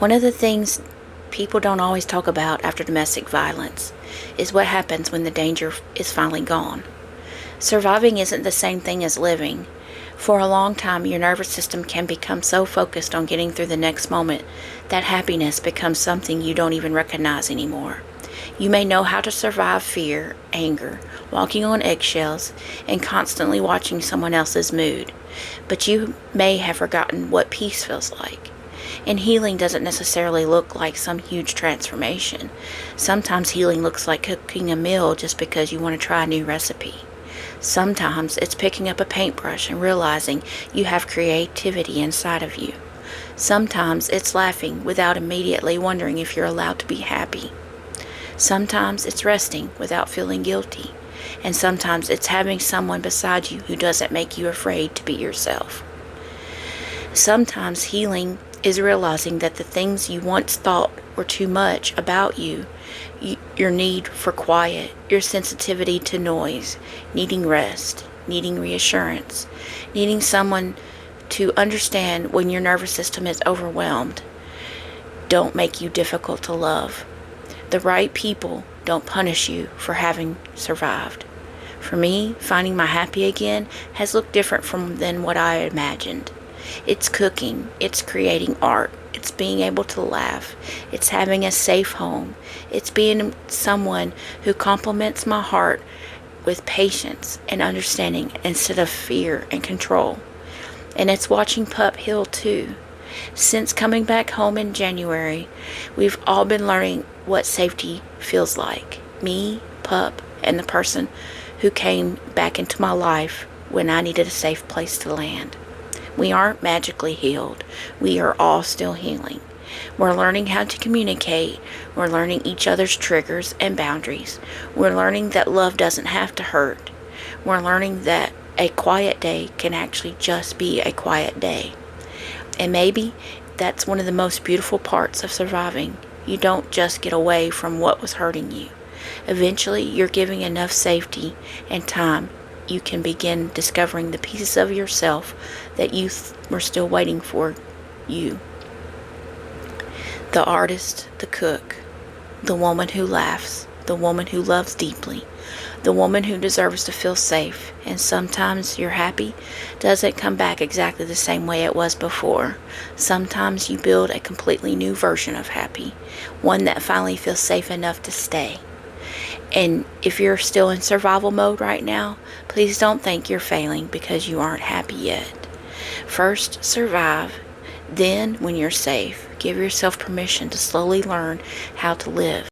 One of the things people don't always talk about after domestic violence is what happens when the danger is finally gone. Surviving isn't the same thing as living. For a long time, your nervous system can become so focused on getting through the next moment that happiness becomes something you don't even recognize anymore. You may know how to survive fear, anger, walking on eggshells, and constantly watching someone else's mood, but you may have forgotten what peace feels like. And healing doesn't necessarily look like some huge transformation. Sometimes healing looks like cooking a meal just because you want to try a new recipe. Sometimes it's picking up a paintbrush and realizing you have creativity inside of you. Sometimes it's laughing without immediately wondering if you're allowed to be happy. Sometimes it's resting without feeling guilty. And sometimes it's having someone beside you who doesn't make you afraid to be yourself. Sometimes healing is realizing that the things you once thought were too much about you, your need for quiet, your sensitivity to noise, needing rest, needing reassurance, needing someone to understand when your nervous system is overwhelmed, don't make you difficult to love. The right people don't punish you for having survived. For me, finding my happy again has looked different than what I imagined. It's cooking, it's creating art, it's being able to laugh, it's having a safe home, it's being someone who compliments my heart with patience and understanding instead of fear and control. And it's watching Pup heal too. Since coming back home in January, we've all been learning what safety feels like. Me, Pup, and the person who came back into my life when I needed a safe place to land. We aren't magically healed. We are all still healing. We're learning how to communicate. We're learning each other's triggers and boundaries. We're learning that love doesn't have to hurt. We're learning that a quiet day can actually just be a quiet day. And maybe that's one of the most beautiful parts of surviving. You don't just get away from what was hurting you. Eventually, you're giving enough safety and time you can begin discovering the pieces of yourself that you were still waiting for you. The artist, the cook, the woman who laughs, the woman who loves deeply, the woman who deserves to feel safe. And sometimes your happy doesn't come back exactly the same way it was before. Sometimes you build a completely new version of happy, one that finally feels safe enough to stay. And if you're still in survival mode right now, please don't think you're failing because you aren't happy yet. First, survive. Then, when you're safe, give yourself permission to slowly learn how to live.